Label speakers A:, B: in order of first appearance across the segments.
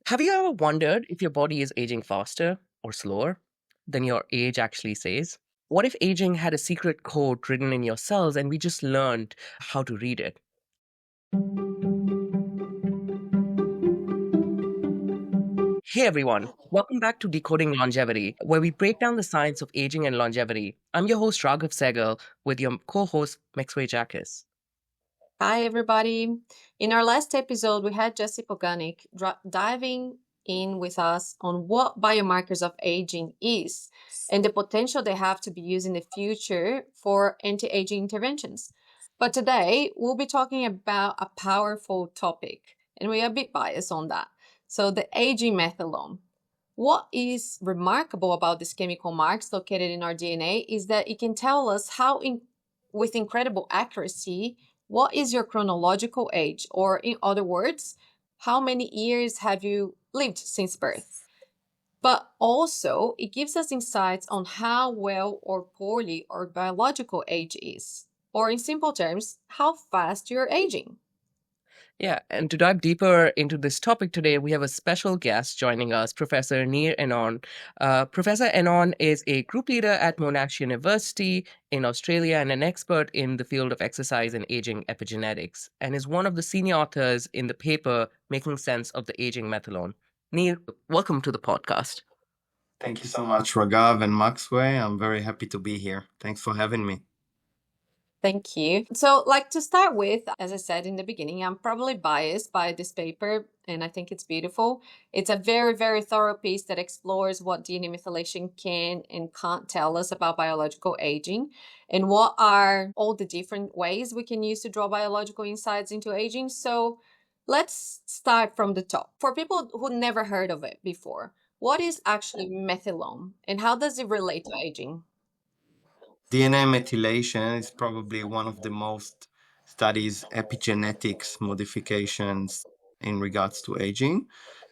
A: Have you ever wondered if your body is aging faster or slower than your age actually says? What if aging had a secret code written in your cells and we just learned how to read it? Hey everyone, welcome back to Decoding Longevity, where we break down the science of aging and longevity. I'm your host Raghav Sehgal with your co-host Jacques.
B: Hi, everybody. In our last episode, we had Jesse Poganik diving in with us on what biomarkers of aging is and the potential they have to be used in the future for anti-aging interventions. But today, we'll be talking about a powerful topic, and we are a bit biased on that. So, the aging methylome. What is remarkable about these chemical marks located in our DNA is that it can tell us with incredible accuracy, what is your chronological age? Or, in other words, how many years have you lived since birth? But also, it gives us insights on how well or poorly our biological age is. Or, in simple terms, how fast you're aging.
A: Yeah, and to dive deeper into this topic today, we have a special guest joining us, Professor Nir Eynon. Professor Eynon is a group leader at Monash University in Australia and an expert in the field of exercise and aging epigenetics, and is one of the senior authors in the paper Making Sense of the Aging Methylome. Nir, welcome to the podcast.
C: Thank you so much, Raghav and Maxwell. I'm very happy to be here. Thanks for having me.
B: Thank you. So, to start with, as I said in the beginning, I'm probably biased by this paper, and I think it's beautiful. It's a very, very thorough piece that explores what DNA methylation can and can't tell us about biological aging, and what are all the different ways we can use to draw biological insights into aging. So, let's start from the top. For people who never heard of it before, what is actually methylome, and how does it relate to aging?
C: DNA methylation is probably one of the most studied epigenetics modifications in regards to aging.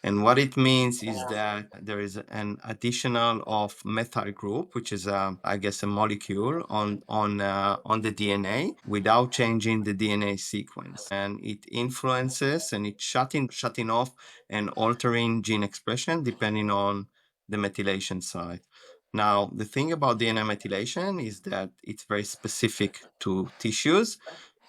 C: And what it means is that there is an additional of methyl group, which is I guess a molecule on the DNA without changing the DNA sequence, and it influences and it's shutting off and altering gene expression depending on the methylation site. Now, the thing about DNA methylation is that it's very specific to tissues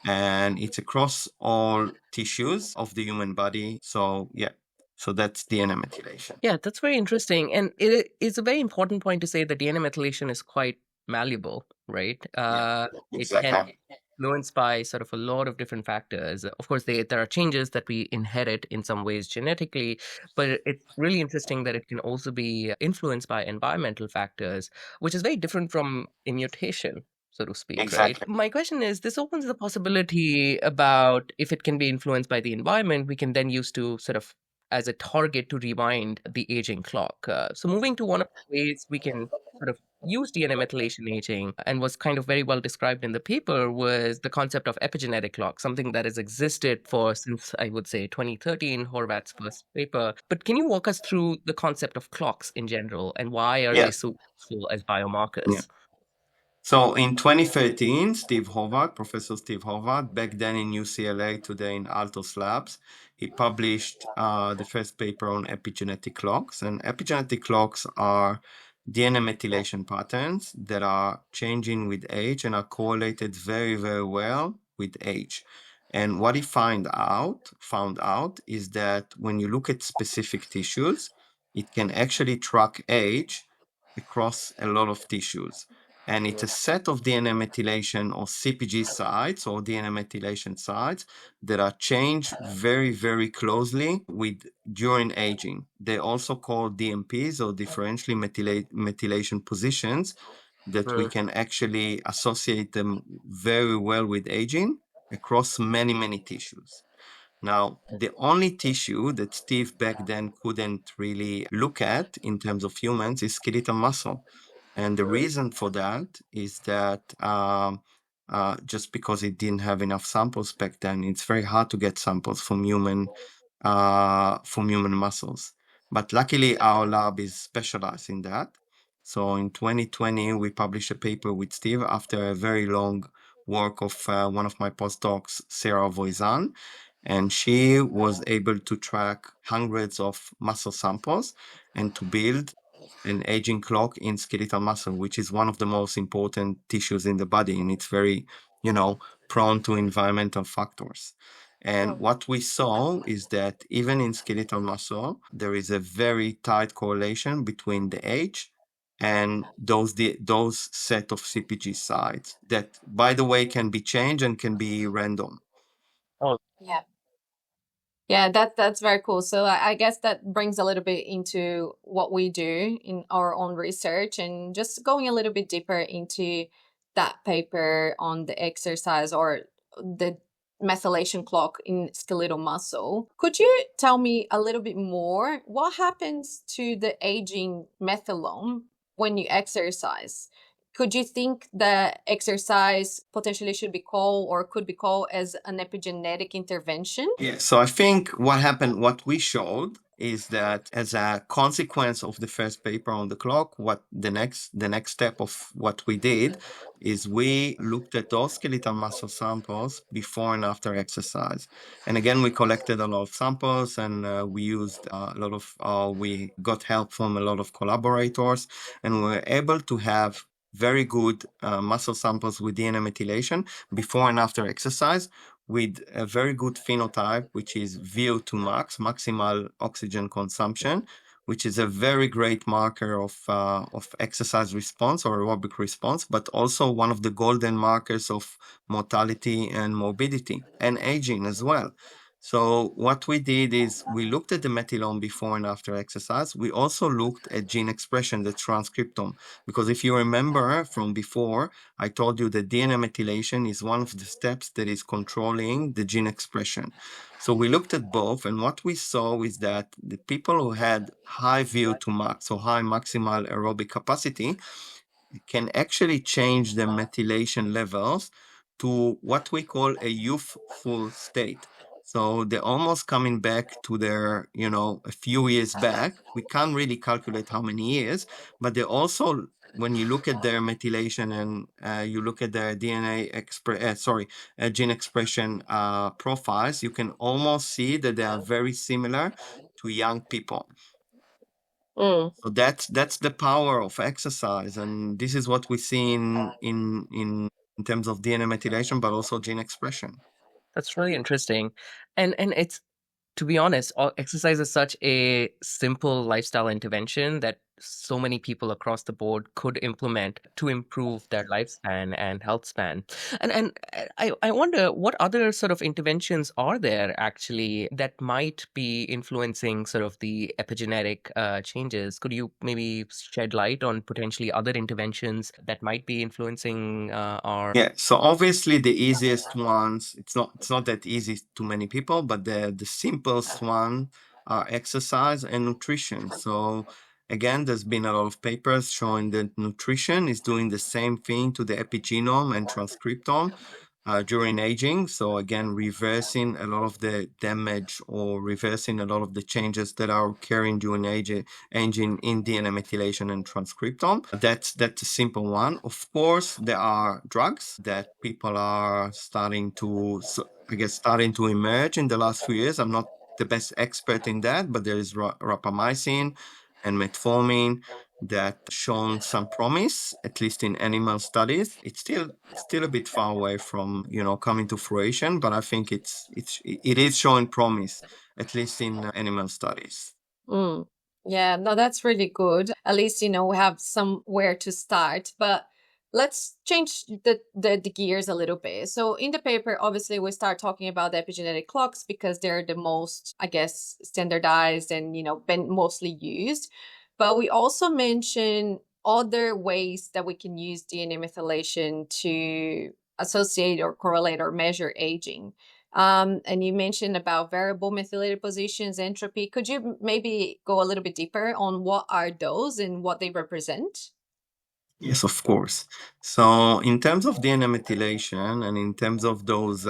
C: and it's across all tissues of the human body. So, yeah, so that's DNA methylation.
A: Yeah, that's very interesting. And it is a very important point to say that DNA methylation is quite malleable, right? It can
C: Exactly.
A: be influenced by sort of a lot of different factors. Of course, there are changes that we inherit in some ways genetically, but it's really interesting that it can also be influenced by environmental factors, which is very different from a mutation, so to speak, right?
C: Exactly.
A: My question is, this opens the possibility about if it can be influenced by the environment, we can then use to sort of as a target to rewind the aging clock. So moving to one of the ways we can sort of use DNA methylation aging and was kind of very well described in the paper was the concept of epigenetic clock, something that has existed for since I would say 2013, Horvath's first paper. But can you walk us through the concept of clocks in general and why are they
C: Yes.
A: so useful as
C: Yeah.
A: biomarkers?
C: So in 2013, Professor Steve Horvath, back then in UCLA, today in Altos Labs, he published the first paper on epigenetic clocks. And epigenetic clocks are DNA methylation patterns that are changing with age and are correlated very, very well with age. And what he found out is that when you look at specific tissues, it can actually track age across a lot of tissues. And it's a set of DNA methylation or CPG sites or DNA methylation sites that are changed very, very closely during aging. They're also called DMPs or differentially methylation positions that we can actually associate them very well with aging across many, many tissues. Now, the only tissue that Steve back then couldn't really look at in terms of humans is skeletal muscle. And the reason for that is that just because it didn't have enough samples back then, it's very hard to get samples from human muscles. But luckily, our lab is specialized in that. So in 2020, we published a paper with Steve after a very long work of one of my postdocs, Sarah Voisin. And she was able to track hundreds of muscle samples and to build an aging clock in skeletal muscle, which is one of the most important tissues in the body. And it's very, prone to environmental factors. And what we saw is that even in skeletal muscle, there is a very tight correlation between the age and those set of CPG sites that, by the way, can be changed and can be random.
A: Oh,
B: Yeah. Yeah, that's very cool. So I guess that brings a little bit into what we do in our own research, and just going a little bit deeper into that paper on the exercise or the methylation clock in skeletal muscle. Could you tell me a little bit more? What happens to the aging methylome when you exercise? Could you think that exercise potentially should be called or could be called as an epigenetic intervention?
C: Yeah, so I think what we showed is that as a consequence of the first paper on the clock, what the next step of what we did is we looked at those skeletal muscle samples before and after exercise. And again, we collected a lot of samples and we used we got help from a lot of collaborators, and we were able to have very good muscle samples with DNA methylation before and after exercise, with a very good phenotype, which is VO2 max, maximal oxygen consumption, which is a very great marker of exercise response or aerobic response, but also one of the golden markers of mortality and morbidity and aging as well. So what we did is we looked at the methylome before and after exercise. We also looked at gene expression, the transcriptome, because if you remember from before, I told you that DNA methylation is one of the steps that is controlling the gene expression. So we looked at both, and what we saw is that the people who had high VO2 max, so high maximal aerobic capacity, can actually change the methylation levels to what we call a youthful state. So they're almost coming back to their, a few years back. We can't really calculate how many years, but they also, when you look at their methylation and you look at their gene expression profiles, you can almost see that they are very similar to young people. So that's the power of exercise, and this is what we see in terms of DNA methylation, but also gene expression.
A: that's really interesting. And it's, to be honest, exercise is such a simple lifestyle intervention that so many people across the board could implement to improve their lifespan and health span. And I wonder what other sort of interventions are there actually that might be influencing sort of the epigenetic changes. Could you maybe shed light on potentially other interventions that might be influencing our...
C: Yeah, so obviously the easiest ones, it's not that easy to many people, but the simplest one are exercise and nutrition. So again, there's been a lot of papers showing that nutrition is doing the same thing to the epigenome and transcriptome during aging. So again, reversing a lot of the damage or reversing a lot of the changes that are occurring during aging in DNA methylation and transcriptome. That's a simple one. Of course, there are drugs that people are starting to emerge in the last few years. I'm not the best expert in that, but there is rapamycin and metformin that shown some promise, at least in animal studies. It's still a bit far away from coming to fruition, but I think it is showing promise, at least in animal studies.
B: Mm. Yeah, no, that's really good. At least, we have somewhere to start. But let's change the gears a little bit. So in the paper, obviously, we start talking about the epigenetic clocks because they're the most, I guess, standardized and, been mostly used. But we also mention other ways that we can use DNA methylation to associate or correlate or measure aging. And you mentioned about variable methylated positions, entropy. Could you maybe go a little bit deeper on what are those and what they represent?
C: Yes, of course. So in terms of DNA methylation and in terms of those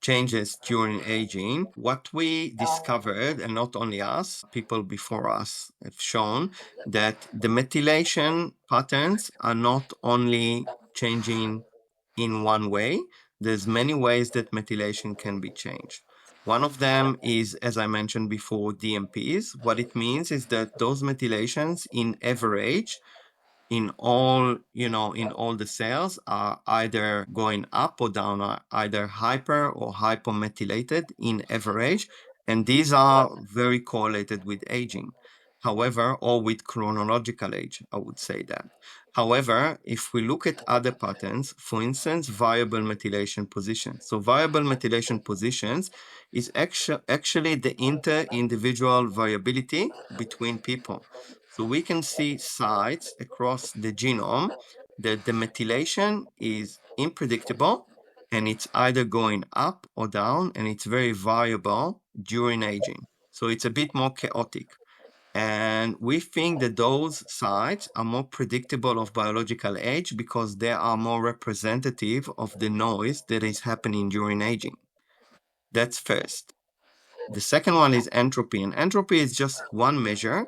C: changes during aging, what we discovered, and not only us, people before us have shown that the methylation patterns are not only changing in one way. There's many ways that methylation can be changed. One of them is, as I mentioned before, DMPs. What it means is that those methylations in average in all, in all the cells are either going up or down, are either hyper or hypomethylated in average. And these are very correlated with aging. However, or with chronological age, I would say that. However, if we look at other patterns, for instance, variable methylation positions. So variable methylation positions is actually the inter-individual variability between people. So we can see sites across the genome that the methylation is unpredictable and it's either going up or down, and it's very variable during aging. So it's a bit more chaotic. And we think that those sites are more predictable of biological age because they are more representative of the noise that is happening during aging. That's first. The second one is entropy, and entropy is just one measure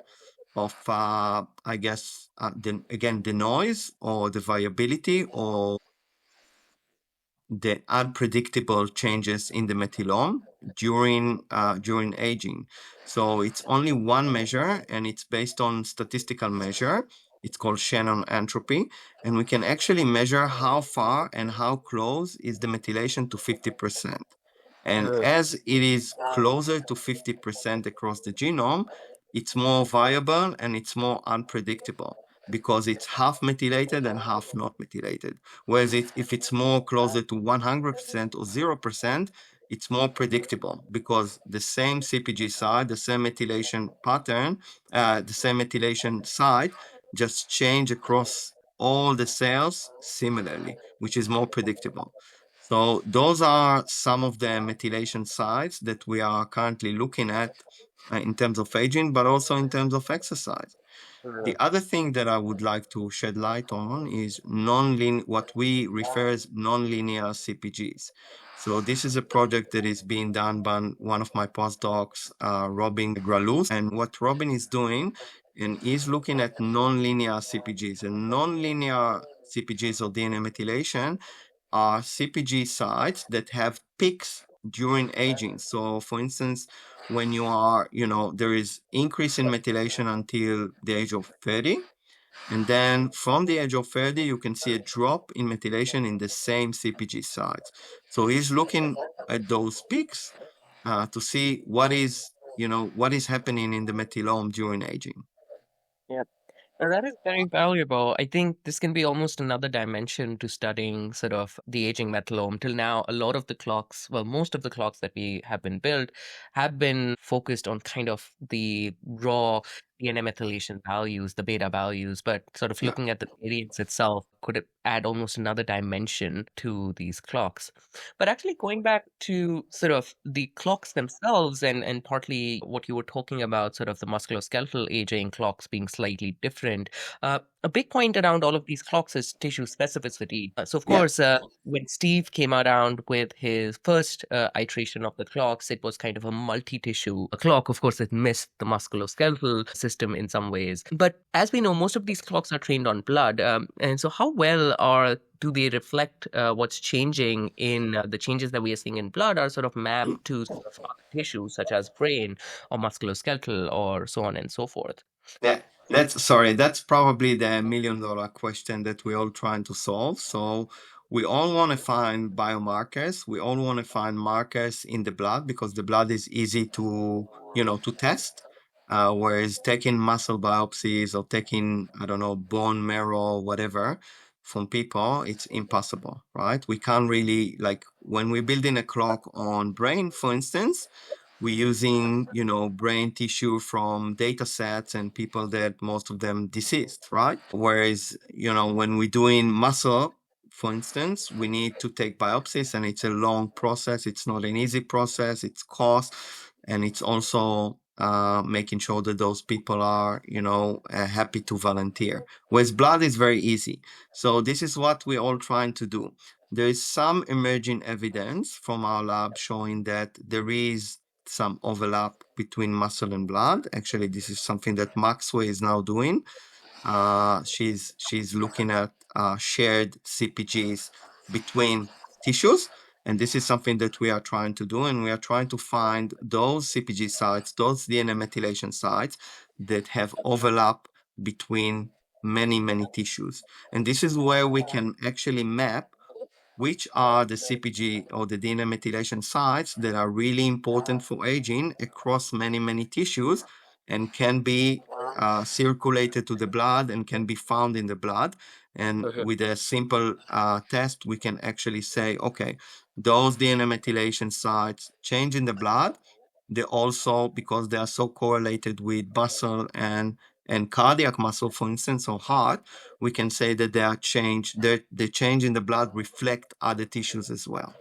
C: of, I guess, the noise or the variability or the unpredictable changes in the methylome during aging. So it's only one measure, and it's based on statistical measure. It's called Shannon entropy, and we can actually measure how far and how close is the methylation to 50%. And as it is closer to 50% across the genome, it's more variable and it's more unpredictable because it's half methylated and half not methylated. Whereas if it's more closer to 100% or 0%, it's more predictable because the same CPG site, the same methylation pattern, the same methylation site just change across all the cells similarly, which is more predictable. So those are some of the methylation sites that we are currently looking at in terms of aging, but also in terms of exercise. The other thing that I would like to shed light on is what we refer as nonlinear CPGs. So this is a project that is being done by one of my postdocs, Robin Gralus. And what Robin is doing, and he's looking at nonlinear CPGs. And nonlinear CPGs or DNA methylation are CPG sites that have peaks during aging. So for instance, when you are, there is increase in methylation until the age of 30. And then from the age of 30, you can see a drop in methylation in the same CPG sites. So he's looking at those peaks to see what is happening in the methylome during aging.
A: Yeah. That is very valuable. I think this can be almost another dimension to studying sort of the aging methylome. Till now, a lot of the clocks, well, most of the clocks that we have been built have been focused on kind of the raw DNA methylation values, the beta values, but sort of
C: Yeah.
A: looking at the variance itself could it add almost another dimension to these clocks. But actually going back to sort of the clocks themselves and partly what you were talking about, sort of the musculoskeletal aging clocks being slightly different. A big point around all of these clocks is tissue specificity. So, of
C: Yeah.
A: course, when Steve came around with his first iteration of the clocks, it was kind of a multi-tissue clock. Of course, it missed the musculoskeletal system in some ways. But as we know, most of these clocks are trained on blood. And so how well do they reflect what's changing in the changes that we are seeing in blood are sort of mapped to sort of other tissues such as brain or musculoskeletal or so on and so forth?
C: Yeah, that's probably the million-dollar question that we're all trying to solve. So we all want to find biomarkers. We all want to find markers in the blood because the blood is easy to test. Whereas taking muscle biopsies or taking, I don't know, bone marrow, whatever, from people, it's impossible, right? We can't really, like, when we're building a clock on brain, for instance, we're using, brain tissue from data sets and people that most of them deceased, right? Whereas, when we're doing muscle, for instance, we need to take biopsies and it's a long process. It's not an easy process. It's cost. And it's also making sure that those people are, happy to volunteer. Whereas blood is very easy. So this is what we're all trying to do. There is some emerging evidence from our lab showing that there is some overlap between muscle and blood. Actually, this is something that Maxwell is now doing. She's looking at shared CPGs between tissues, And this is something that we are trying to do, and we are trying to find those CPG sites, those DNA methylation sites that have overlap between many, many tissues. And this is where we can actually map which are the CPG or the DNA methylation sites that are really important for aging across many, many tissues and can be circulated to the blood and can be found in the blood. And with a simple test, we can actually say, okay, those DNA methylation sites change in the blood. They also, because they are so correlated with muscle and cardiac muscle, for instance, or heart, we can say that they are changed, the change in the blood reflect other tissues as well.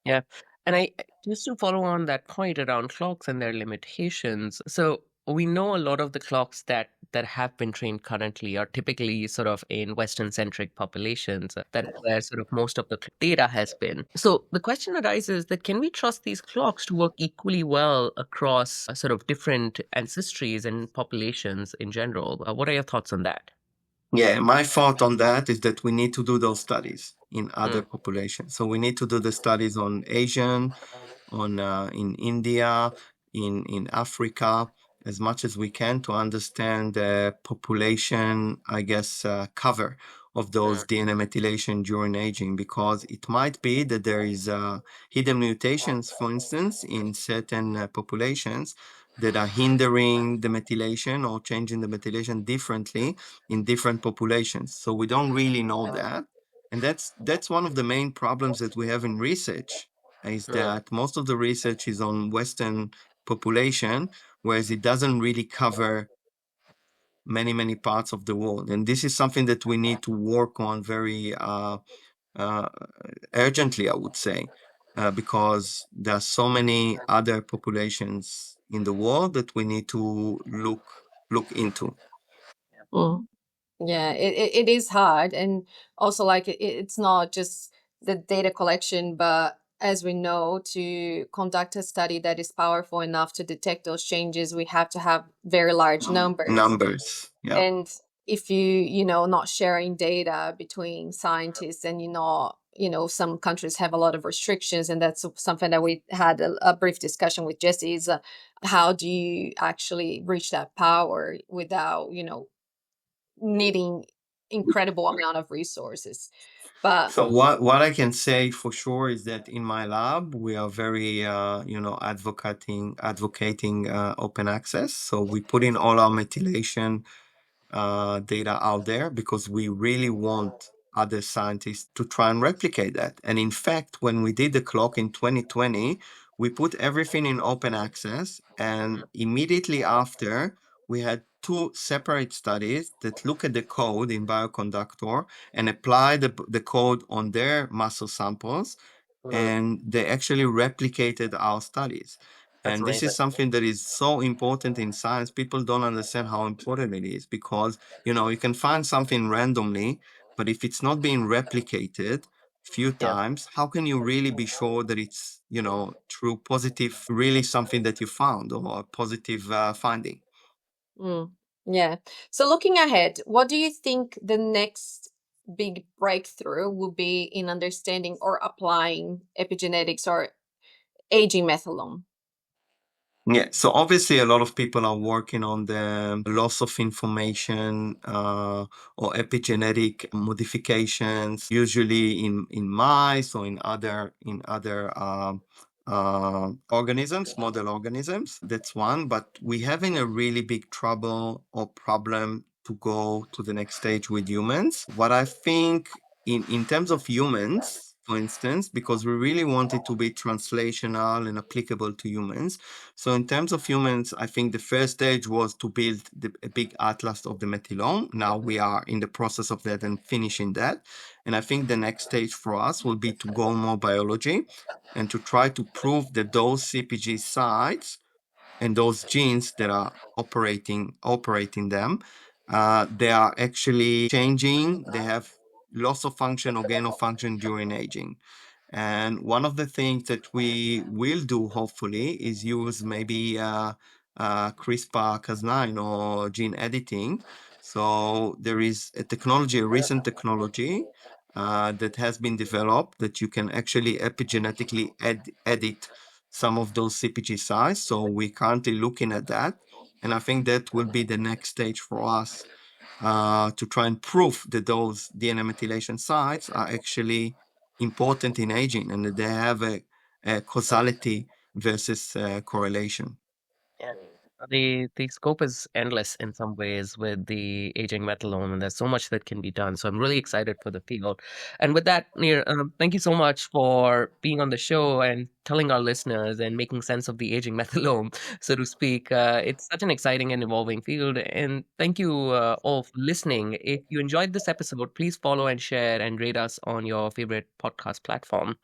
A: Yeah. And I just to follow on that point around clocks and their limitations. So we know a lot of the clocks that have been trained currently are typically sort of in Western centric populations. That is where sort of most of the data has been. So the question arises that can we trust these clocks to work equally well across sort of different ancestries and populations in general? What are your thoughts on that?
C: Yeah, my thought on that is that we need to do those studies in other
A: Mm,
C: populations. So we need to do the studies on Asian, in India, in Africa, as much as we can to understand the population, I guess, cover of those
A: mm,
C: DNA methylation during aging, because it might be that there is hidden mutations, for instance, in certain populations that are hindering the methylation or changing the methylation differently in different populations. So we don't really know that. And that's one of the main problems that we have in research is
A: mm.
C: that most of the research is on Western population, whereas it doesn't really cover many, many parts of the world. And this is something that we need to work on very uh, urgently, I would say, because there are so many other populations in the world that we need to look into.
B: Mm. Yeah, it is hard. And also, like, it's not just the data collection, but as we know, to conduct a study that is powerful enough to detect those changes, we have to have very large numbers.
C: Numbers, yeah.
B: And if you not sharing data between scientists, and some countries have a lot of restrictions, and that's something that we had a brief discussion with Jesse, is how do you actually reach that power without needing incredible amount of resources. But
C: So what I can say for sure is that in my lab we are very advocating open access. So we put in all our methylation data out there because we really want other scientists to try and replicate that. And in fact, when we did the clock in 2020, we put everything in open access, and immediately after, we had two separate studies that look at the code in Bioconductor and apply the code on their muscle samples,
A: Mm,
C: and they actually replicated our studies.
A: that's
C: And this is
A: amazing.
C: something that is so important in science. People don't understand how important it is because, you can find something randomly, but if it's not being replicated few
A: Yeah.
C: times, how can you really be sure that it's, true positive, really something that you found or a positive finding?
B: mm, yeah. So looking ahead, what do you think the next big breakthrough will be in understanding or applying epigenetics or aging methylome?
C: Yeah, so obviously a lot of people are working on the loss of information or epigenetic modifications, usually in mice or in other organisms, model organisms. That's one, but we're having a really big trouble or problem to go to the next stage with humans. What I think in terms of humans, for instance, because we really want it to be translational and applicable to humans. So in terms of humans, I think the first stage was to build a big atlas of the methylome. Now we are in the process of that and finishing that. And I think the next stage for us will be to go more biology and to try to prove that those CPG sites and those genes that are operating them, they are actually changing. They have loss of function or gain of function during aging. And one of the things that we will do, hopefully, is use maybe CRISPR-Cas9 or gene editing. So there is a technology, a recent technology, that has been developed that you can actually epigenetically edit some of those CPG sites. So we're currently looking at that. And I think that will be the next stage for us to try and prove that those DNA methylation sites are actually important in aging and that they have a causality versus correlation.
A: Yeah. The scope is endless in some ways with the aging methylome, and there's so much that can be done. So I'm really excited for the field. And with that, Nir, thank you so much for being on the show and telling our listeners and making sense of the aging methylome, so to speak. It's such an exciting and evolving field. And thank you all for listening. If you enjoyed this episode, please follow and share and rate us on your favorite podcast platform.